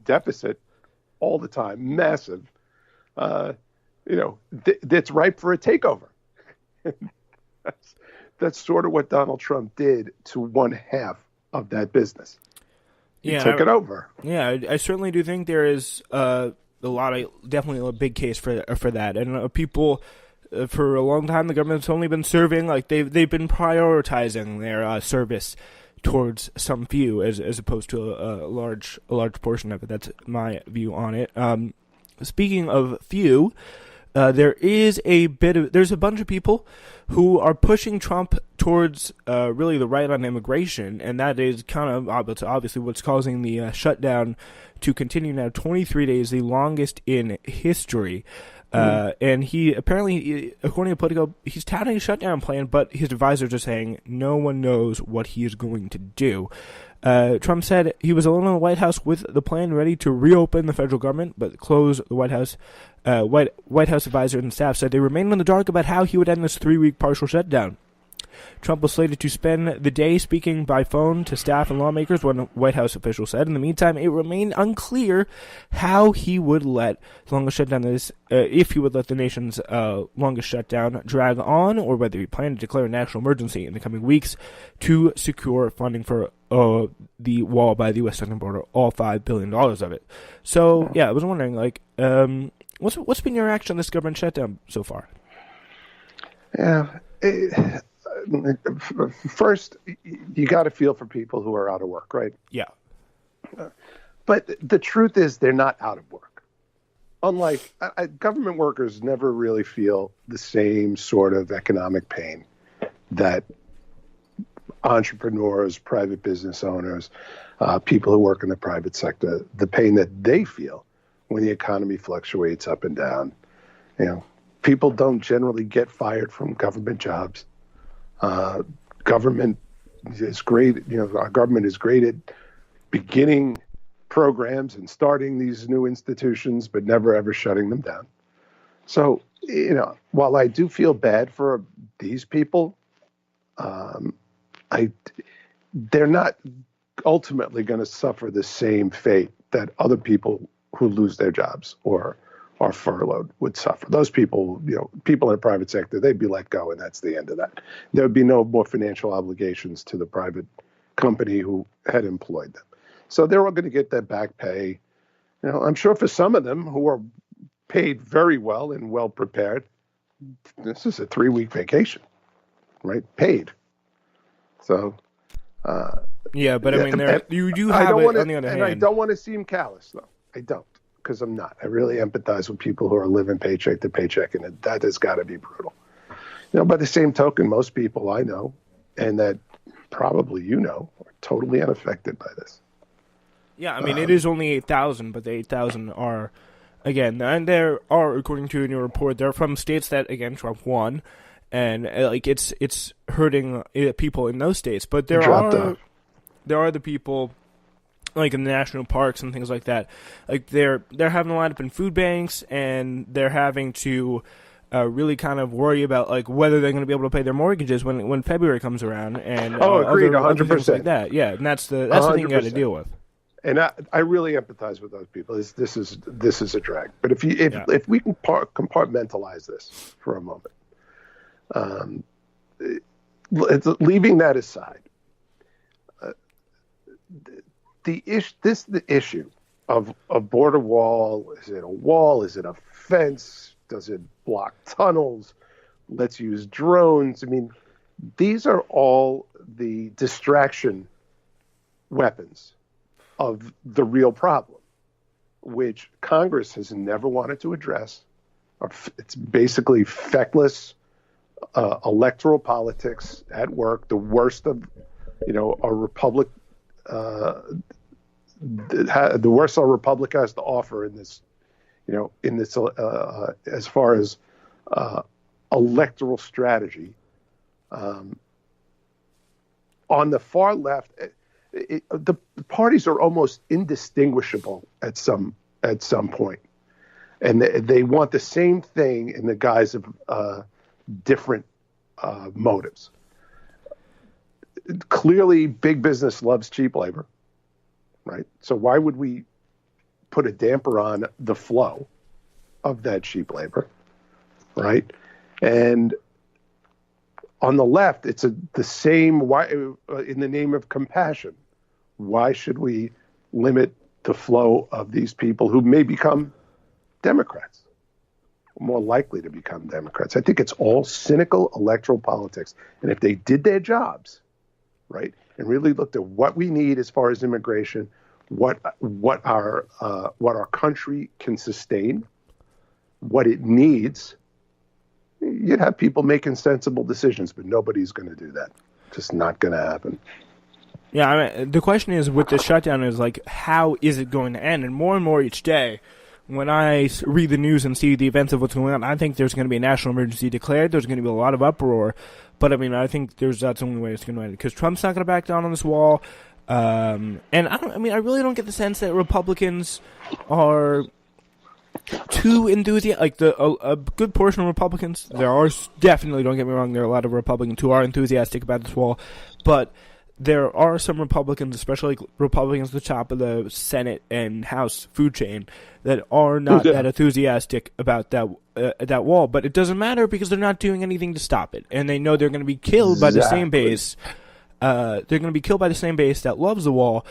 deficit all the time, massive. That's ripe for a takeover. that's sort of what Donald Trump did to one half of that business. He took it over. Yeah, I certainly do think there is definitely a big case for that, and people. For a long time, the government's only been serving, like they've been prioritizing their service towards some few as opposed to a large portion of it. That's my view on it. Speaking of few, there's a bunch of people who are pushing Trump towards really the right on immigration, and that is kind of obviously what's causing the shutdown to continue now. 23 days, the longest in history. And he apparently, according to Politico, he's touting a shutdown plan, but his advisors are saying no one knows what he is going to do. Trump said he was alone in the White House with the plan ready to reopen the federal government, but close the White House. White House advisors and staff said they remained in the dark about how he would end this 3-week partial shutdown. Trump was slated to spend the day speaking by phone to staff and lawmakers, one White House official said. In the meantime, it remained unclear how he would let the longest shutdown if he would let the nation's longest shutdown drag on, or whether he planned to declare a national emergency in the coming weeks to secure funding for the wall by the U.S. southern border, all $5 billion of it. So, yeah, I was wondering, what's been your reaction on this government shutdown so far? Yeah. First, you got to feel for people who are out of work, right? Yeah. But the truth is they're not out of work. Unlike government workers never really feel the same sort of economic pain that entrepreneurs, private business owners, people who work in the private sector, the pain that they feel when the economy fluctuates up and down. People don't generally get fired from government jobs. Government is great. Our government is great at beginning programs and starting these new institutions, but never ever shutting them down. So, while I do feel bad for these people, they're not ultimately going to suffer the same fate that other people who lose their jobs or are furloughed would suffer. Those people, people in the private sector, they'd be let go, and that's the end of that. There would be no more financial obligations to the private company who had employed them. So they're all going to get their back pay. I'm sure for some of them who are paid very well and well prepared, this is a 3-week vacation, right? Paid. So, yeah, but I mean, you do have it on the other hand. And I don't want to seem callous, though. I don't. Because I'm not. I really empathize with people who are living paycheck to paycheck, and that has got to be brutal. By the same token, most people I know, and that probably are totally unaffected by this. Yeah, I mean, it is only 8,000, but the 8,000 are, again, and there are, according to a new report, they're from states that, again, Trump won, and it's hurting people in those states. But there are the people, like in the national parks and things like that, like they're having to line up in food banks, and they're having to really kind of worry about whether they're going to be able to pay their mortgages when February comes around, and agreed, other 100% things like that. Yeah, and that's the thing you got to deal with. And I really empathize with those people. This is a drag. But if we can compartmentalize this for a moment, leaving that aside. The issue of a border wall. Is it a wall? Is it a fence? Does it block tunnels? Let's use drones. I mean, these are all the distraction weapons of the real problem, which Congress has never wanted to address. It's basically feckless electoral politics at work, the worst of, a republic. The worst our republic has to offer in this, as far as electoral strategy. On the far left, the parties are almost indistinguishable at some point, and they want the same thing in the guise of different motives. Clearly, big business loves cheap labor, right? So why would we put a damper on the flow of that cheap labor, right? And on the left, it's the same. Why, in the name of compassion, why should we limit the flow of these people who may become Democrats, more likely to become Democrats? I think it's all cynical electoral politics. And if they did their jobs, right, and really looked at what we need as far as immigration, what our country can sustain, what it needs, you'd have people making sensible decisions. But nobody's going to do that. Just not going to happen. Yeah, I mean, the question is with the shutdown is like, how is it going to end? And more each day, when I read the news and see the events of what's going on, I think there's going to be a national emergency declared. There's going to be a lot of uproar. But, I mean, I think that's the only way it's going to end. Because Trump's not going to back down on this wall. And I really don't get the sense that Republicans are too enthusiastic. Like, a good portion of Republicans, there are definitely, don't get me wrong, there are a lot of Republicans who are enthusiastic about this wall. But there are some Republicans, especially Republicans at the top of the Senate and House food chain, that are not that enthusiastic about that wall. But it doesn't matter because they're not doing anything to stop it, and they know they're going to be killed by the same base. They're going to be killed by the same base that loves the wall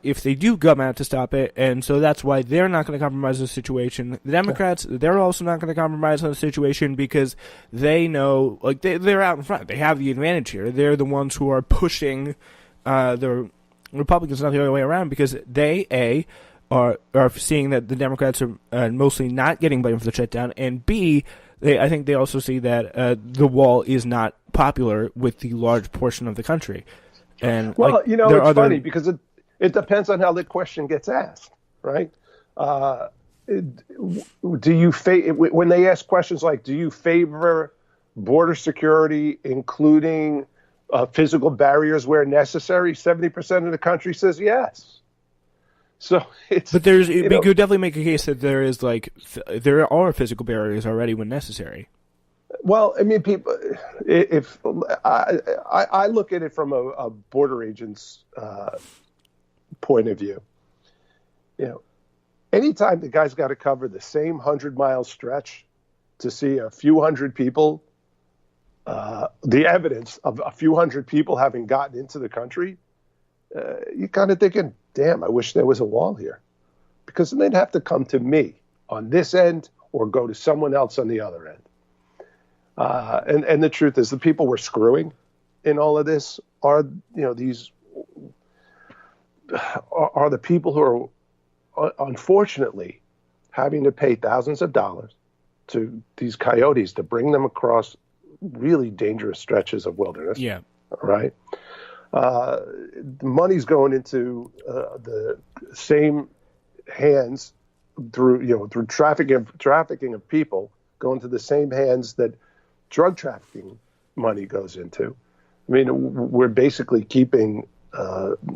if they do come out to stop it, and so that's why they're not going to compromise the situation. The Democrats, they're also not going to compromise on the situation because they know, like, they're out in front. They have the advantage here. They're the ones who are pushing the Republicans, not the other way around, because they, are seeing that the Democrats are mostly not getting blamed for the shutdown, and B, I think they also see that the wall is not popular with the large portion of the country. And well, it's funny because it depends on how the question gets asked, right? Do you when they ask questions like, do you favor border security, including physical barriers where necessary? 70% of the country says yes. So it's. But you could definitely make a case that there is there are physical barriers already when necessary. Well, I mean, people. If I look at it from a border agent's point of view, anytime the guy's got to cover the same 100-mile stretch to see a few hundred people, the evidence of a few hundred people having gotten into the country, you're kind of thinking, damn, I wish there was a wall here. Because then they'd have to come to me on this end or go to someone else on the other end. And the truth is, the people we're screwing in all of this are, these are the people who are unfortunately having to pay thousands of dollars to these coyotes to bring them across really dangerous stretches of wilderness. Yeah. Right. The money's going into the same hands through trafficking of people, going to the same hands that drug trafficking money goes into. I mean, we're basically keeping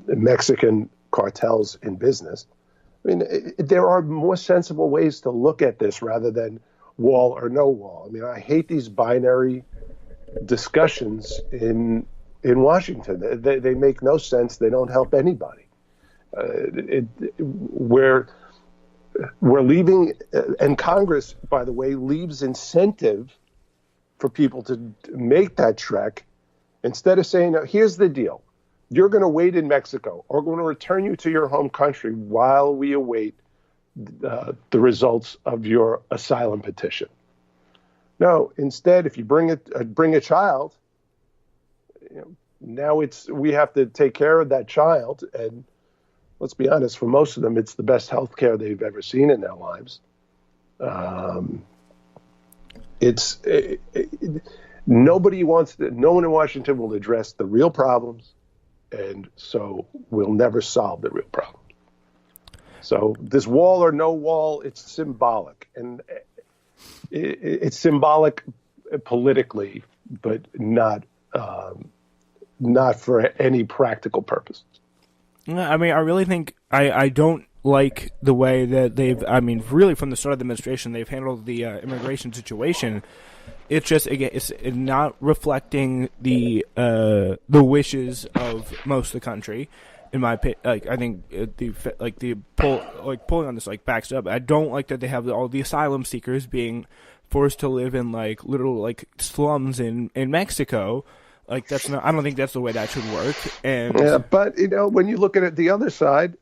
Mexican cartels in business. I mean, there are more sensible ways to look at this rather than wall or no wall. I mean, I hate these binary discussions in Washington. They make no sense. They don't help anybody. We're leaving, and Congress, by the way, leaves incentive for people to make that trek instead of saying, here's the deal. You're going to wait in Mexico, or we're going to return you to your home country while we await the results of your asylum petition. No, instead, if you bring a child, now we have to take care of that child, and let's be honest, for most of them, it's the best health care they've ever seen in their lives. No one in Washington will address the real problems, and so we'll never solve the real problem. So this wall or no wall, it's symbolic, and it's symbolic politically, but not for any practical purpose. I mean, I really think I don't like the way that really from the start of the administration, they've handled the immigration situation. It's just, again, it's not reflecting the wishes of most of the country. in my opinion, like I think the polling on this like backs up. I don't like that they have all the asylum seekers being forced to live in like little like slums in Mexico. Like that's not. I don't think that's the way that should work. And yeah, but when you look at it the other side,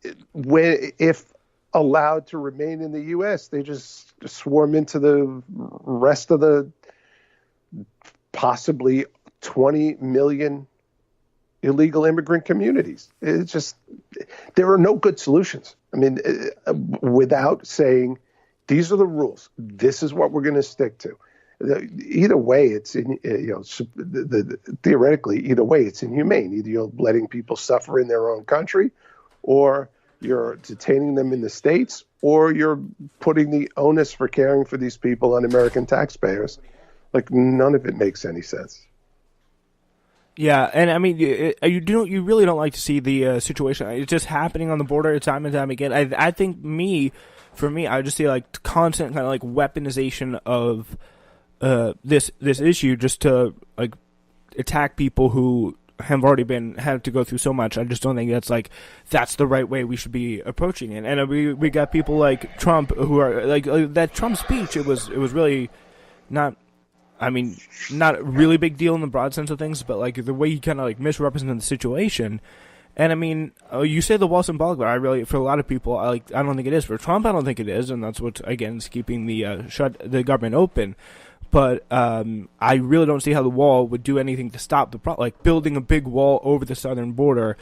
if allowed to remain in the U.S., they just swarm into the rest of the possibly 20 million illegal immigrant communities. It's just, there are no good solutions. I mean, without saying, these are the rules, this is what we're going to stick to. Either way, it's theoretically, either way, it's inhumane. Either you're letting people suffer in their own country, or you're detaining them in the States, or you're putting the onus for caring for these people on American taxpayers. Like, none of it makes any sense. Yeah, and I mean, you really don't like to see the situation. It's just happening on the border time and time again. I think for me, I just see like constant kind of like weaponization of this issue just to like attack people who have already had to go through so much. I just don't think that's the right way we should be approaching it. And we got people like Trump who are like that Trump speech. It was really not. I mean, not a really big deal in the broad sense of things, but like the way he kind of like misrepresented the situation. And I mean, you say the wall symbolic, but for a lot of people, I don't think it is. For Trump, I don't think it is, and that's what again is keeping the government open. But I really don't see how the wall would do anything to stop like building a big wall over the southern border.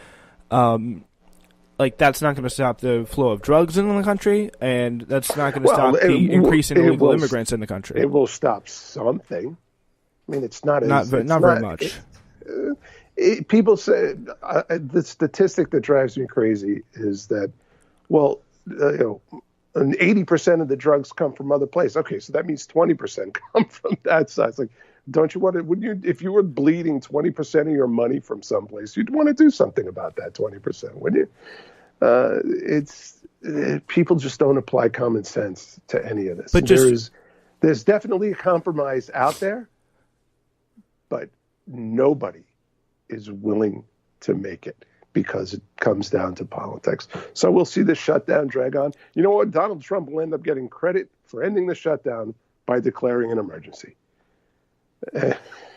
Like that's not going to stop the flow of drugs in the country, and that's not going to stop the increase in illegal immigrants in the country. It will stop something. I mean, it's not very much. People say the statistic that drives me crazy is that, well, 80% of the drugs come from other places. Okay, so that means 20% come from that side. It's like, don't you want to? Would you, if you were bleeding 20% of your money from someplace, you'd want to do something about that 20%, wouldn't you? People just don't apply common sense to any of this. But there's definitely a compromise out there, but nobody is willing to make it because it comes down to politics. So we'll see the shutdown drag on. You know what? Donald Trump will end up getting credit for ending the shutdown by declaring an emergency.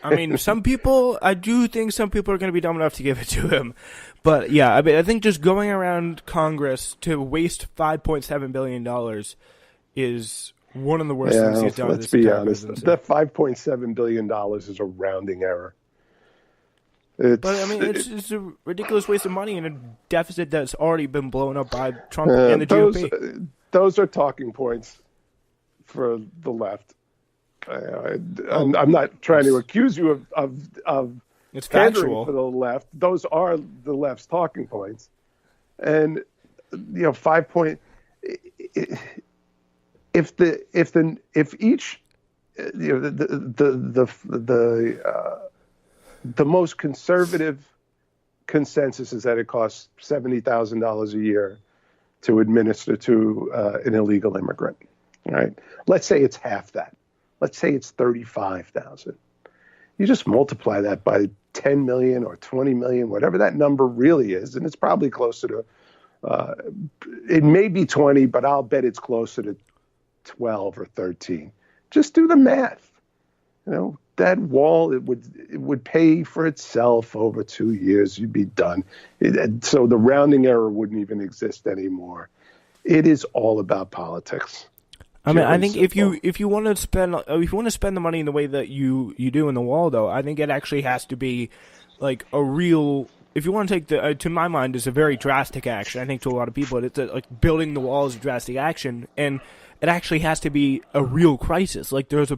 I mean, I do think some people are going to be dumb enough to give it to him. But yeah, I mean, I think just going around Congress to waste $5.7 billion is one of the worst things he's done. Let's be honest. That $5.7 billion is a rounding error. But I mean, it's a ridiculous waste of money in a deficit that's already been blown up by Trump and the GOP. Those are talking points for the left. I'm not trying to accuse you of it's pandering factual for the left. Those are the left's talking points, and 5 point. If each the most conservative consensus is that it costs $70,000 a year to administer to an illegal immigrant. Right? Let's say it's half that. Let's say it's 35,000. You just multiply that by 10 million or 20 million, whatever that number really is, and it's probably closer to. It may be 20, but I'll bet it's closer to 12 or 13. Just do the math. That wall, it would pay for itself over 2 years. You'd be done. So the rounding error wouldn't even exist anymore. It is all about politics. I mean, I think if you want to spend the money in the way that you do in the wall, though, I think it actually has to be like a real. If you want to take to my mind, it's a very drastic action. I think to a lot of people, it's like building the wall is a drastic action, and it actually has to be a real crisis. Like there's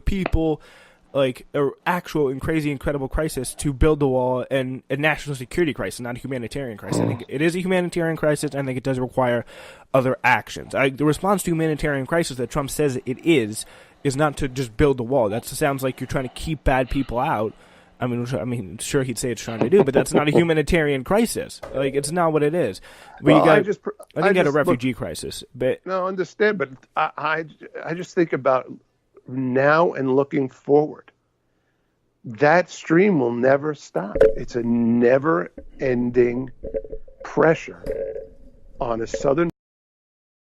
like an actual and crazy, incredible crisis to build the wall, and a national security crisis, not a humanitarian crisis. I think it is a humanitarian crisis. I think it does require other actions. The response to humanitarian crisis that Trump says it is not to just build the wall. That sounds like you're trying to keep bad people out. I mean, sure, he'd say it's trying to do, but that's not a humanitarian crisis. Like, it's not what it is. I think you got a refugee crisis. But no, I understand, but I just think about now and looking forward. that stream will never stop. It's a never-ending pressure on a southern